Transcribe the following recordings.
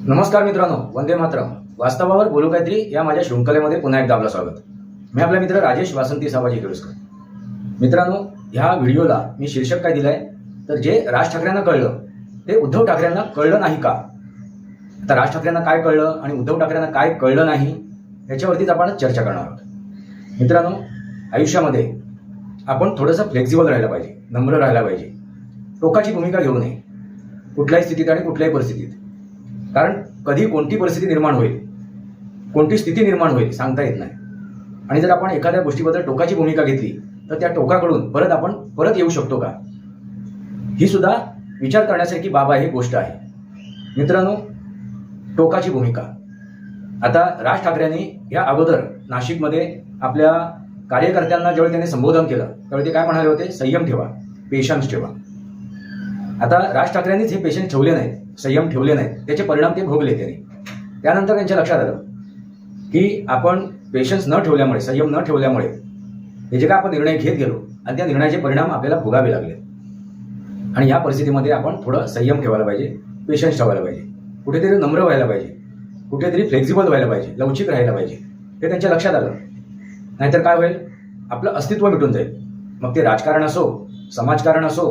नमस्कार मित्रांनो, वंदे मातरम. वास्तवावर बोलू काहीतरी या माझ्या शृंखलेमध्ये पुन्हा एकदा आपलं स्वागत. मी आपला मित्र राजेश वासंती साबाजी केळुसकर. मित्रांनो, ह्या व्हिडिओला मी शीर्षक काय दिलंय तर जे राज ठाकरेंना कळलं ते उद्धव ठाकरेंना कळलं नाही का. आता राज ठाकरेंना काय कळलं आणि उद्धव ठाकरेंना काय कळलं नाही याच्यावरतीच आपण चर्चा करणार आहोत. मित्रांनो, आयुष्यामध्ये आपण थोडंसं फ्लेक्झिबल राहायला पाहिजे, नम्र राहायला पाहिजे, टोकाची भूमिका घेऊ नये कुठल्याही स्थितीत आणि कुठल्याही परिस्थितीत. कारण कधी कोणती परिस्थिती निर्माण होईल, कोणती स्थिती निर्माण होईल सांगता येत नाही. आणि जर आपण एखाद्या गोष्टीबद्दल टोकाची भूमिका घेतली तर त्या टोकाकडून परत येऊ शकतो का, ही सुद्धा विचार करण्यासारखी बाब आहे, गोष्ट आहे. मित्रांनो, टोकाची भूमिका. आता राज ठाकरेंनी या अगोदर नाशिकमध्ये आपल्या कार्यकर्त्यांना ज्यावेळी त्यांनी संबोधन केलं त्यावेळी ते काय म्हणाले होते, संयम ठेवा, पेशन्स ठेवा. आता राज ठाकरेंनीच हे पेशन्स ठेवले नाहीत, संयम ठेवले नाहीत, त्याचे परिणाम ते भोगले. त्यांनी त्यानंतर त्यांच्या लक्षात आलं की आपण पेशन्स न ठेवल्यामुळे, संयम न ठेवल्यामुळे हे जे काय आपण निर्णय घेत गेलो आणि त्या निर्णयाचे परिणाम आपल्याला भोगावे लागले. आणि या परिस्थितीमध्ये आपण थोडं संयम ठेवायला पाहिजे, पेशन्स ठेवायला पाहिजे, कुठेतरी नम्र व्हायला पाहिजे, कुठेतरी फ्लेक्झिबल व्हायला पाहिजे, लवचिक राहायला पाहिजे. हे त्यांच्या लक्षात आलं. नाहीतर काय होईल, आपलं अस्तित्व मिटून जाईल. मग ते राजकारण असो, समाजकारण असो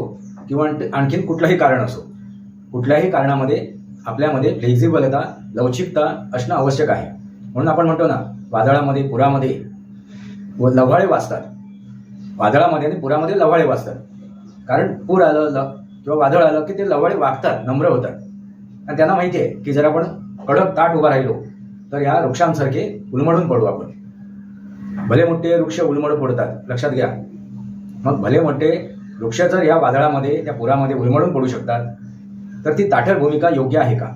किंवा आणखीन कुठलंही कारण असो, कुठल्याही कारणामध्ये आपल्यामध्ये फ्लेक्झिबलता, लवचिकता असणं आवश्यक आहे. म्हणून आपण म्हणतो ना, वादळामध्ये, पुरामध्ये लव्हाळे वाचतात. वादळामध्ये आणि पुरामध्ये लव्हाळे वाचतात. कारण पूर आलं किंवा वादळ आलं की ते लव्हाळे वागतात, नम्र होतात. आणि त्यांना माहिती आहे की जर आपण कडक ताट उभा राहिलो तर या वृक्षांसारखे उलमडून पडू आपण. भले मोठे वृक्ष उलमडून पडतात, लक्षात घ्या. मग भले मोठे वृक्ष जर या वादळामध्ये, त्या पुरामध्ये उलमडून पडू शकतात तर ती ताठर भूमिका योग्य आहे का?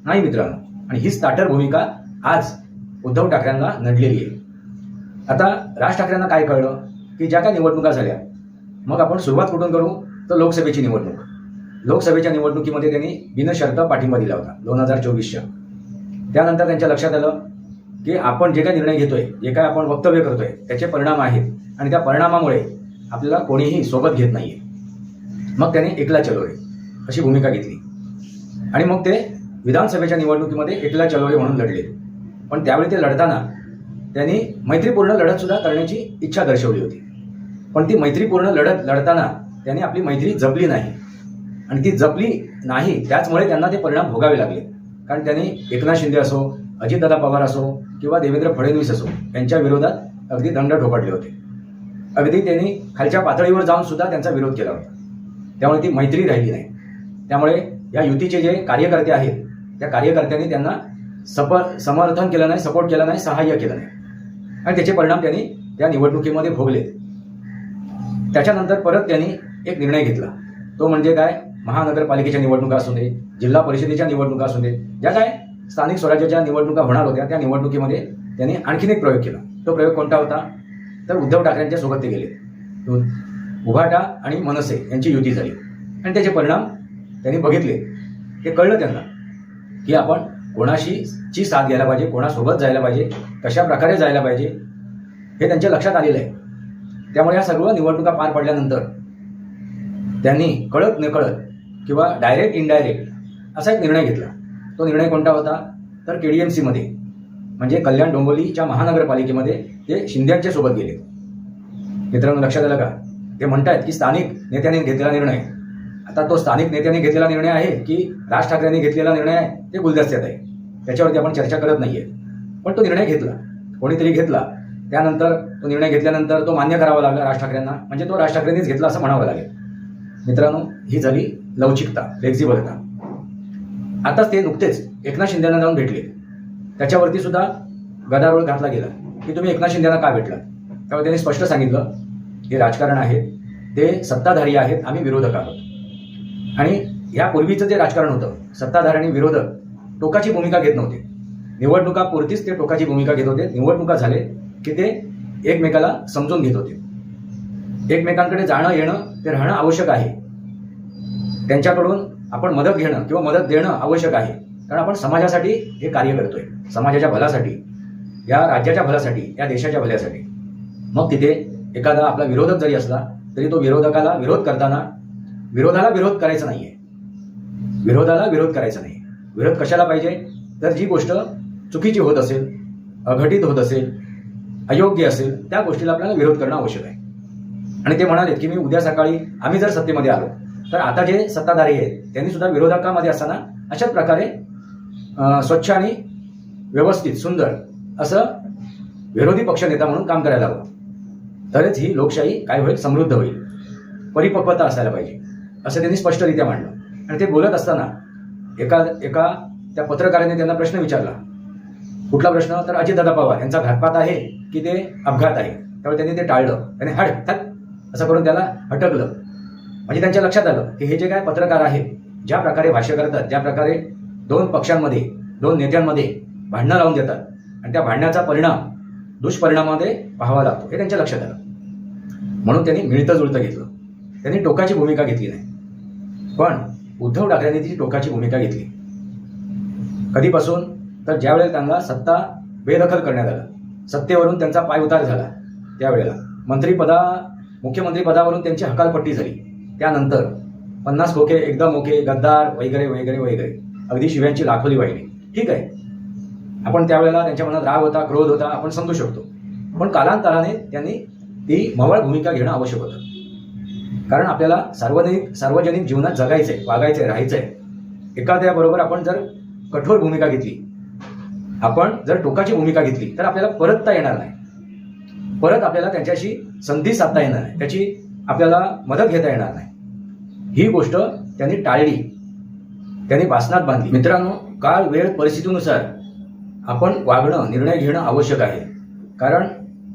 नाही मित्रांनो. आणि हीच ताठर भूमिका आज उद्धव ठाकरेंना नडलेली आहे. आता राज ठाकरेंना काय कळलं की ज्या काय निवडणुका झाल्या, मग आपण सुरुवात कुठून करू तर लोकसभेची निवडणूक. लोकसभेच्या निवडणुकीमध्ये त्यांनी बिनशर्त पाठिंबा दिला होता 2024च्या. त्यानंतर त्यांच्या लक्षात आलं की आपण जे काय निर्णय घेतोय, जे काय आपण वक्तव्य करतोय त्याचे परिणाम आहेत आणि त्या परिणामामुळे आपल्याला कोणीही सोबत घेत नाहीये. मग त्याने एकला चलो रे अशी भूमिका घेतली आणि मग ते विधानसभेच्या निवडणुकीमध्ये एकला चलो रे म्हणून लढले. पण त्यावेळी ते लढताना त्यांनी मैत्रीपूर्ण लढत सुद्धा करण्याची इच्छा दर्शवली होती. पण ती मैत्रीपूर्ण लढत लढताना त्यांनी आपली मैत्री जपली नाही. आणि ती जपली नाही त्याचमुळे त्यांना ते परिणाम भोगावे लागले. कारण त्यांनी एकनाथ शिंदे असो, अजितदादा पवार असो किंवा देवेंद्र फडणवीस असो यांच्या विरोधात अगदी दंड ठोकाटले होते. अगदी त्यांनी खालच्या पातळीवर जाऊन सुद्धा त्यांचा विरोध केला होता. त्यामुळे ती मैत्री राहिली नाही. त्यामुळे या युतीचे जे कार्यकर्ते आहेत त्या कार्यकर्त्यांनी त्यांना समर्थन केलं नाही, सपोर्ट केला नाही, सहाय्य केलं नाही. आणि त्याचे परिणाम त्यांनी त्या निवडणुकीमध्ये भोगले. त्याच्यानंतर परत त्यांनी एक निर्णय घेतला. तो म्हणजे काय, महानगरपालिकेच्या निवडणुका असू दे, जिल्हा परिषदेच्या निवडणुका असू दे, ज्या काय स्थानिक स्वराज्याच्या निवडणुका होणार होत्या त्या निवडणुकीमध्ये त्यांनी आणखीन एक प्रयोग केला. तो प्रयोग कोणता होता तर उद्धव ठाकरेंच्या सोबत ते गेले. उभाटा आणि मनसे यांची युती झाली आणि त्याचे परिणाम त्यांनी बघितले. हे कळलं त्यांना की आपण कोणाशी साथ घ्यायला पाहिजे, कोणासोबत जायला पाहिजे, कशा प्रकारे जायला पाहिजे हे त्यांच्या लक्षात आलेलं आहे. त्यामुळे या सर्व निवडणुका पार पडल्यानंतर त्यांनी कळत नकळत किंवा डायरेक्ट इनडायरेक्ट असा एक निर्णय घेतला. तो निर्णय कोणता होता तर KDMCमध्ये म्हणजे कल्याण डोंबिवलीच्या महानगरपालिकेमध्ये ते शिंदेच्या सोबत गेले. मित्रांनो, लक्षात आलं का, ते म्हणतात की स्थानिक नेत्याने घेतलेला निर्णय. आता तो स्थानिक नेत्याने घेतलेला निर्णय आहे की राज ठाकरेंनी घेतलेला निर्णय आहे ते गुलदस्त्यात आहे, त्याच्यावरती आपण चर्चा करत नाहीये. पण तो निर्णय घेतला, कोणीतरी घेतला. त्यानंतर तो निर्णय घेतल्यानंतर तो मान्य करावा लागला राज ठाकरेंना, म्हणजे तो राज ठाकरेंनीच घेतला असं म्हणावं लागेल. मित्रांनो, ही झाली लवचिकता, फ्लेक्झिबलता. आताच ते नुकतेच एकनाथ शिंदेना जाऊन भेटले. त्याच्यावरती सुद्धा गदारोळ घातला गेला की तुम्ही एकनाथ शिंदेना का भेटला. त्यामुळे त्यांनी स्पष्ट सांगितलं हे राजकारण आहे, ते सत्ताधारी आहेत, आम्ही विरोधक आहोत. आणि यापूर्वीचं जे राजकारण होतं, सत्ताधारी आणि विरोधक टोकाची भूमिका घेत नव्हते. निवडणुकापुरतीच ते टोकाची भूमिका घेत होते. निवडणुका झाले की ते एकमेकाला समजून घेत होते. एकमेकांकडे जाणं येणं ते राहणं आवश्यक आहे. त्यांच्याकडून आपण मदत घेणं किंवा मदत देणं आवश्यक आहे. कारण आपण समाजासाठी हे कार्य करतोय, समाजाच्या भल्यासाठी, या राज्याच्या भल्यासाठी, या देशाच्या भल्यासाठी. मग तिथे एखादा आपला विरोधक जरी असला तरी तो विरोधकाला विरोध करताना विरोधाला विरोध करायचा नाहीये, विरोधाला विरोध करायचा नाही. विरोध कशाला पाहिजे? तर जी गोष्ट चुकीची होत असेल, अघटित होत असेल, अयोग्य असेल, त्या गोष्टीला आपल्याला विरोध करणं आवश्यक आहे. आणि ते म्हणाले की मी उद्या सकाळी आम्ही जर सत्तेमध्ये आलो तर आता जे सत्ताधारी आहेत त्यांनी सुद्धा विरोधकामध्ये असताना अशाच प्रकारे स्वच्छ आणि व्यवस्थित सुंदर असं विरोधी पक्षनेता म्हणून काम करायला हवं. तरच ही लोकशाही काय होईल? समृद्ध होईल. परिपक्वता असायला पाहिजे असं त्यांनी स्पष्टरित्या मांडलं. आणि ते बोलत असताना एका त्या पत्रकाराने त्यांना प्रश्न विचारला. कुठला प्रश्न? तर अजितदादा पवार यांचा घातपात आहे की ते अपघात आहे? त्यावेळी त्यांनी ते टाळलं. त्याने हट असं करून त्याला हटकलं. म्हणजे त्यांच्या लक्षात आलं की हे जे काय पत्रकार आहेत, ज्या प्रकारे भाष्य करतात, ज्या प्रकारे दोन पक्षांमध्ये, दोन नेत्यांमध्ये भांडणं लावून देतात आणि त्या भांडण्याचा परिणाम दुष्परिणामामध्ये पाहावा लागतो, हे त्यांच्या लक्षात आलं. म्हणून त्यांनी मिळतं जुळतं घेतलं. त्यांनी टोकाची भूमिका घेतली नाही. पण उद्धव ठाकरेंनी ती टोकाची भूमिका घेतली. कधीपासून? तर ज्यावेळेला त्यांना सत्ता बेदखल करण्यात आलं, सत्तेवरून त्यांचा पायउतार झाला, त्यावेळेला मुख्यमंत्री पदावरून त्यांची हकालपट्टी झाली. त्यानंतर 50 खोके, एकदम ओके, गद्दार वगैरे वगैरे वगैरे, अगदी शिव्यांची लाखोली वाहिली. ठीक आहे, आपण त्यावेळेला त्यांच्या मनात राग होता, क्रोध होता, आपण समजू शकतो. पण कालांतराने त्यांनी ती मवाळ भूमिका घेणं आवश्यक होतं. कारण आपल्याला सार्वजनिक जीवनात जगायचंय, वागायचंय, राहायचंय. एखाद्याबरोबर आपण जर कठोर भूमिका घेतली, आपण जर टोकाची भूमिका घेतली तर आपल्याला परतता येणार नाही. परत आपल्याला त्यांच्याशी संधी साधता येणार नाही, त्याची आपल्याला मदत घेता येणार नाही. ही गोष्ट त्यांनी टाळली, त्यांनी वासनात बांधली. मित्रांनो, काळ, वेळ, परिस्थितीनुसार आपण वागणं, निर्णय घेणं आवश्यक आहे. कारण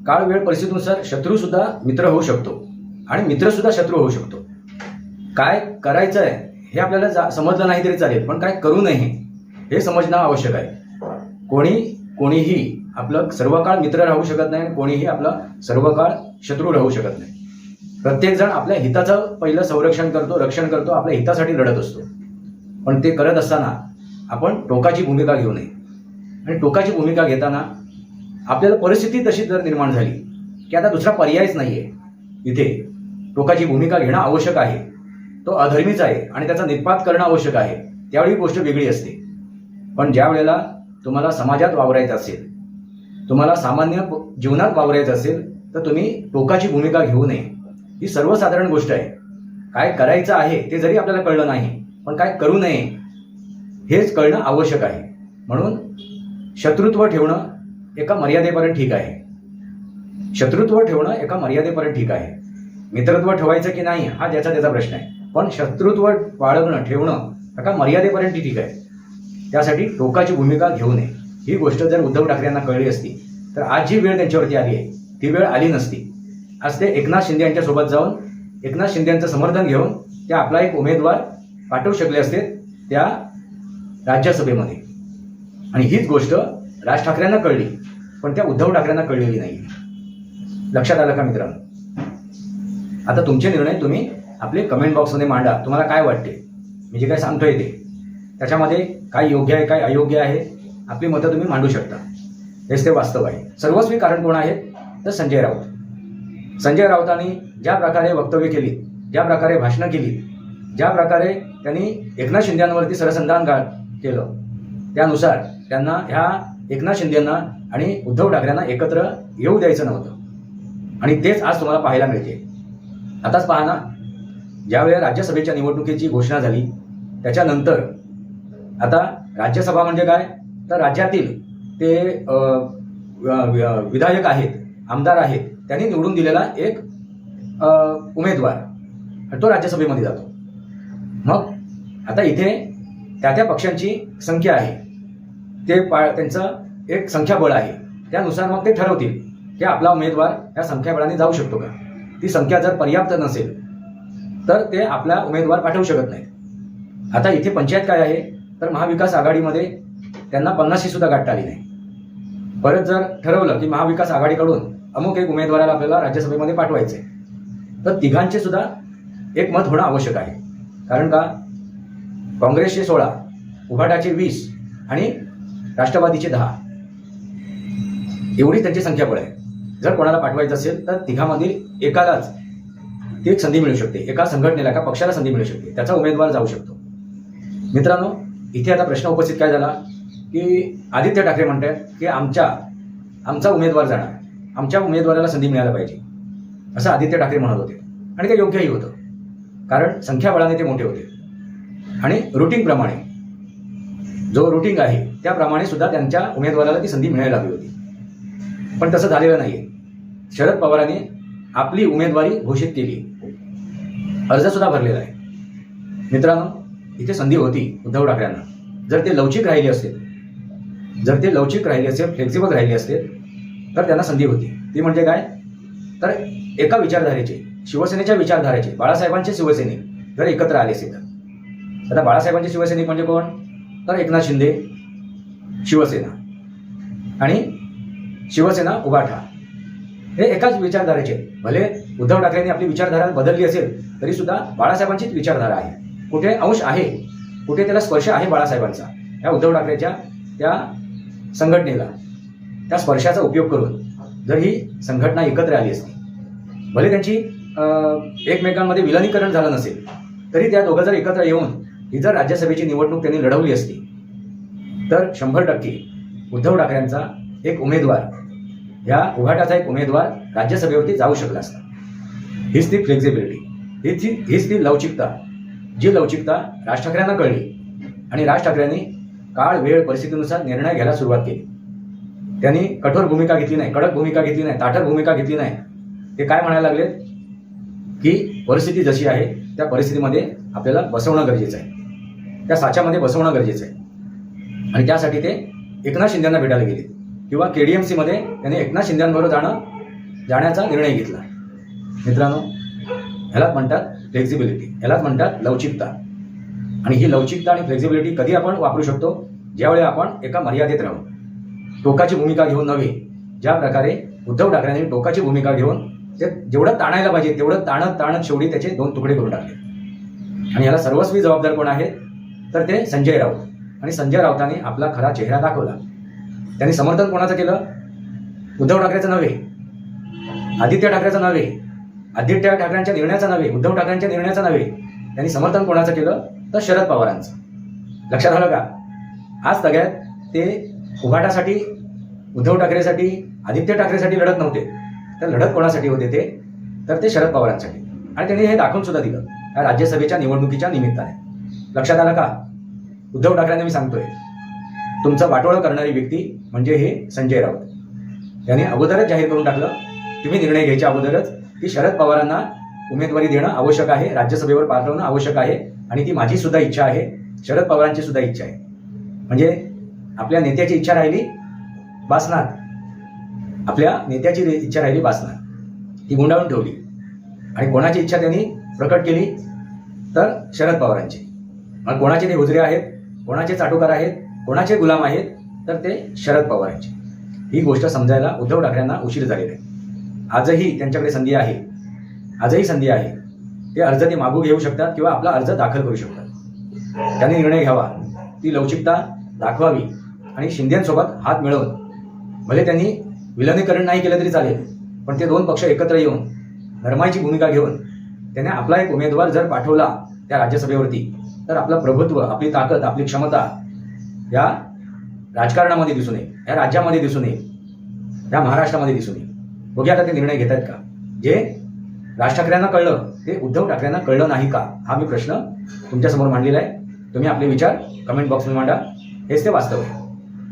काळ, वेळ, परिस्थितीनुसार शत्रू सुद्धा मित्र होऊ शकतो आणि मित्र सुद्धा शत्रू होऊ शकतो. काय करायचं आहे हे आपल्याला समजलं नाही तरी चालेल, पण काय करू नये हे समजणं आवश्यक आहे. कोणीही आपलं सर्व काळ मित्र राहू शकत नाही आणि कोणीही आपला सर्व काळ शत्रू राहू शकत नाही. प्रत्येक जण आपल्या हिताचं पहिलं संरक्षण करतो, रक्षण करतो, आपल्या हितासाठी लढत असतो. पण ते करत असताना आपण टोकाची भूमिका घेऊ नये. आणि टोकाची भूमिका घेताना आपल्याला परिस्थिती तशी जर निर्माण झाली की आता दुसरा पर्यायच नाहीये, इथे टोकाची भूमिका घेणं आवश्यक आहे, तो अधर्मीचा आहे आणि त्याचा निपात करणं आवश्यक आहे, त्यावेळी गोष्ट वेगळी असते. पण ज्या वेळेला तुम्हाला समाजात वावरायचं असेल, तुम्हाला सामान्य जीवनात वावरायचं असेल, तर तुम्ही टोकाची भूमिका घेऊ नये. ही सर्वसाधारण गोष्ट आहे. काय करायचं आहे ते जरी आपल्याला कळलं नाही, पण काय करू नये हेच कळणं आवश्यक आहे. म्हणून शत्रुत्व ठेवणं एका मर्यादेपर्यंत ठीक आहे. शत्रुत्व ठेवणं एका मर्यादेपर्यंत ठीक आहे. मित्रत्व ठेवायचं की नाही हा त्याचा प्रश्न आहे. पण शत्रुत्व बाळगणं, ठेवणं एका मर्यादेपर्यंत ठीक आहे. त्यासाठी टोकाची भूमिका घेऊ नये. ही गोष्ट जर उद्धव ठाकरे यांना कळली असती तर आज जी वेळ त्यांच्यावरती आली आहे ती वेळ आली नसती. आज ते एकनाथ शिंदे यांच्या सोबत जाऊन एकनाथ शिंदे यांचं समर्थन घेऊन ते आपला एक उमेदवार पाठवू शकले असते त्या राज्यसभेमध्ये. आणि हीच गोष्ट राज ठाकरेंना कळली, पण त्या उद्धव ठाकरेंना कळलेली नाही. लक्षात आलं का मित्रांनो? आता तुमचे निर्णय तुम्ही आपले कमेंट बॉक्समध्ये मांडा. तुम्हाला काय वाटते, मी जे काय सांगतोय ते त्याच्यामध्ये काय योग्य आहे, काय अयोग्य आहे, आपली मतं तुम्ही मांडू शकता. हेच ते वास्तव आहे. सर्वस्वी कारण कोण आहेत? तर संजय राऊत. संजय राऊतांनी ज्या प्रकारे वक्तव्य केली, ज्या प्रकारे भाषणं केली, ज्या प्रकारे त्यांनी एकनाथ शिंदेवरती सरसंधान केलं, त्यानुसार त्यांना ह्या एकनाथ शिंदेंना आणि उद्धव ठाकरेंना एकत्र येऊ द्यायचं नव्हतं. आणि तेच आज तुम्हाला पाहायला मिळते. आताच पहा ना, ज्यावेळेला राज्यसभेच्या निवडणुकीची घोषणा झाली त्याच्यानंतर आता राज्यसभा म्हणजे काय, तर राज्यातील ते विधायक आहेत, आमदार आहेत, त्यांनी निवडून दिलेला एक उमेदवार तो राज्यसभेमध्ये जातो. मग आता इथे त्या पक्षांची संख्या आहे, त्यांचं एक संख्याबळ आहे. त्यानुसार मग ते ठरवतील की आपला उमेदवार या संख्याबळाने जाऊ शकतो का. ती संख्या जर पर्याप्त नसेल तर ते आपला उमेदवार पाठवू शकत नाहीत. आता इथे पंचायत काय आहे, तर महाविकास आघाडीमध्ये त्यांना 50शी सुद्धा गाठता आली नाही. परत जर ठरवलं की महाविकास आघाडीकडून अमुक एक उमेदवाराला आपल्याला राज्यसभेमध्ये पाठवायचे, तर तिघांचे सुद्धा एक मत होणं आवश्यक आहे. कारण का, काँग्रेसचे 16, उभाटाचे 20 आणि राष्ट्रवादीचे 10 एवढी त्यांची संख्याबळ आहे. जर कोणाला पाठवायचं असेल तर तिघांमधील एकालाच ती एक संधी मिळू शकते, एका संघटनेला, एका पक्षाला संधी मिळू शकते, त्याचा उमेदवार जाऊ शकतो. मित्रांनो, इथे आता प्रश्न उपस्थित काय झाला की आदित्य ठाकरे म्हणतात की आमचा उमेदवार जाणार, आमच्या उमेदवाराला संधी मिळायला पाहिजे असं आदित्य ठाकरे म्हणत होते. आणि ते योग्यही होतं, कारण संख्याबळाने ते मोठे होते आणि रुटीनप्रमाणे जो रुटीन आहे त्याप्रमाणे सुद्धा त्यांच्या उमेदवाराला ती संधी मिळायला हवी होती. पण तसं झालेलं नाहीये. शरद पवारांनी आपली उमेदवारी घोषित केली, अर्ज सुद्धा भरलेला आहे. मित्रांनो, इथे संधी होती उद्धव ठाकरेंना. जर ते लवचिक राहिले असते, फ्लेक्झिबल राहिले असते तर त्यांना संधी होती. ती म्हणजे काय, तर एका विचारधारेचे, शिवसेनेच्या विचारधारेचे, बाळासाहेबांचे शिवसैनिक जर एकत्र आले असेल तर. आता बाळासाहेबांचे शिवसैनिक म्हणजे कोण, तर एकनाथ शिंदे शिवसेना आणि शिवसेना उभाठा हे एकाच विचारधारेचे. भले उद्धव ठाकरेंनी आपली विचारधारा बदलली असेल तरी सुद्धा बाळासाहेबांचीच विचारधारा आहे. कुठे अंश आहे, कुठे त्याला स्पर्श आहे बाळासाहेबांचा, या उद्धव ठाकरेच्या त्या संघटनेला, त्या स्पर्शाचा उपयोग करून जर ही संघटना एकत्र आली असती, भले त्यांची एकमेकांमध्ये विलनीकरण झालं नसेल तरी त्या दोघं जर एकत्र येऊन ही जर राज्यसभेची निवडणूक त्यांनी लढवली असती तर 100% उद्धव ठाकरेंचा एक उमेदवार, ह्या उभाटाचा एक उमेदवार राज्यसभेवरती जाऊ शकला असता. हीच ती फ्लेक्झिबिलिटी, हीच ती लवचिकता, जी लवचिकता राज ठाकरेंना कळली आणि राज ठाकरेंनी काळ वेळ परिस्थितीनुसार निर्णय घ्यायला सुरुवात केली. त्यांनी कठोर भूमिका घेतली नाही, कडक भूमिका घेतली नाही, ताठर भूमिका घेतली नाही. ते काय म्हणायला लागले की परिस्थिती जशी आहे त्या परिस्थितीमध्ये आपल्याला बसवणं गरजेचं आहे, त्या साच्यामध्ये बसवणं गरजेचं आहे. आणि त्यासाठी ते एकनाथ शिंदेंना भेटायला गेले किंवा KDMC मध्ये त्यांनी एकनाथ शिंदेंबरोबर जाण्याचा निर्णय घेतला. मित्रांनो, ह्यालाच म्हणतात फ्लेक्झिबिलिटी, ह्यालाच म्हणतात लवचिकता. आणि ही लवचिकता आणि फ्लेक्झिबिलिटी कधी आपण वापरू शकतो, ज्यावेळी आपण एका मर्यादेत राहू, टोकाची भूमिका घेऊन नव्हे. ज्या प्रकारे उद्धव ठाकरेंनी टोकाची भूमिका घेऊन ते जेवढं ताणायला पाहिजे तेवढं ताणत शेवटी त्याचे 2 तुकडे करून टाकले. आणि याला सर्वस्वी जबाबदार कोण आहे, तर ते संजय राऊत. आणि संजय राऊतांनी आपला खरा चेहरा दाखवला. त्यांनी समर्थन कोणाचं केलं, उद्धव ठाकरेचं नव्हे, आदित्य ठाकरेचं नव्हे, आदित्य ठाकरेंच्या निर्णयाचं नव्हे, उद्धव ठाकरेंच्या निर्णयाचं नव्हे. त्यांनी समर्थन कोणाचं केलं, तर शरद पवारांचं. लक्षात आलं का? आज सगळ्यात ते उभाटासाठी, उद्धव ठाकरेसाठी, आदित्य ठाकरेसाठी लढत नव्हते, तर लढत कोणासाठी होते तर ते शरद पवारांसाठी. आणि त्यांनी हे दाखवून सुद्धा दिलं या राज्यसभेच्या निवडणुकीच्या निमित्ताने. लक्षात आलं का? उद्धव ठाकरेंना मी सांगतोय, तुमचं वाटोळं करणारी व्यक्ती म्हणजे हे संजय राऊत. त्यांनी अगोदरच जाहीर करून टाकलं, तुम्ही निर्णय घ्यायच्या अगोदरच, की शरद पवारांना उमेदवारी देणं आवश्यक आहे, राज्यसभेवर पाठवणं आवश्यक आहे. आणि ती माझी सुद्धा इच्छा आहे, शरद पवारांची सुद्धा इच्छा आहे. म्हणजे आपल्या नेत्याची इच्छा राहिली बासनात, आपल्या नेत्याची इच्छा राहिली बासनात, ती गुंडाळून ठेवली. आणि कोणाची इच्छा त्यांनी प्रकट केली, तर शरद पवारांची. मग कोणाचे ते हुजरे आहेत, कोणाचे चाटुकार आहेत, कोणाचे गुलाम आहेत, तर ते शरद पवारांचे. ही गोष्ट समजायला उद्धव ठाकरेंना उशीर झालेला आहे. आजही त्यांच्याकडे संधी आहे, आजही संधी आहे. ते अर्ज ते मागू घेऊ शकतात किंवा आपला अर्ज दाखल करू शकतात. त्यांनी निर्णय घ्यावा, ती लवचिकता दाखवावी आणि शिंदेसोबत हात मिळवून, भले त्यांनी विलनीकरण नाही केलं तरी चालेल, पण ते 2 पक्ष एकत्र येऊन नरमाईची भूमिका घेऊन त्याने आपला एक उमेदवार जर पाठवला त्या राज्यसभेवरती, तर आपलं प्रभुत्व, आपली ताकद, आपली क्षमता या राजकारणामध्ये दिसून येईल, या राज्यामध्ये दिसून येईल, या महाराष्ट्रामध्ये दिसून येईल. बघूया आता ते निर्णय घेत आहेत का. जे राज ठाकरेंना कळलं ते उद्धव ठाकरेंना कळलं नाही का, हा मी प्रश्न तुमच्यासमोर मांडलेला आहे. तुम्ही आपले विचार कमेंट बॉक्समध्ये मांडा. हेच ते वास्तव आहे.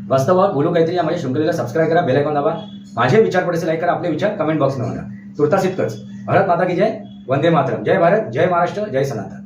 वास्तवावर बोलू काहीतरी या माझ्या शृंखलेला सबस्क्राईब करा, बेल आयकॉन दाबा. माझे विचार पडेल लाईक करा, आपले विचार कमेंट बॉक्समध्ये मांडा. तुर्तास इतकंच. भारत माता की जय, वंदे मातरम. जय भारत, जय महाराष्ट्र, जय सनातन.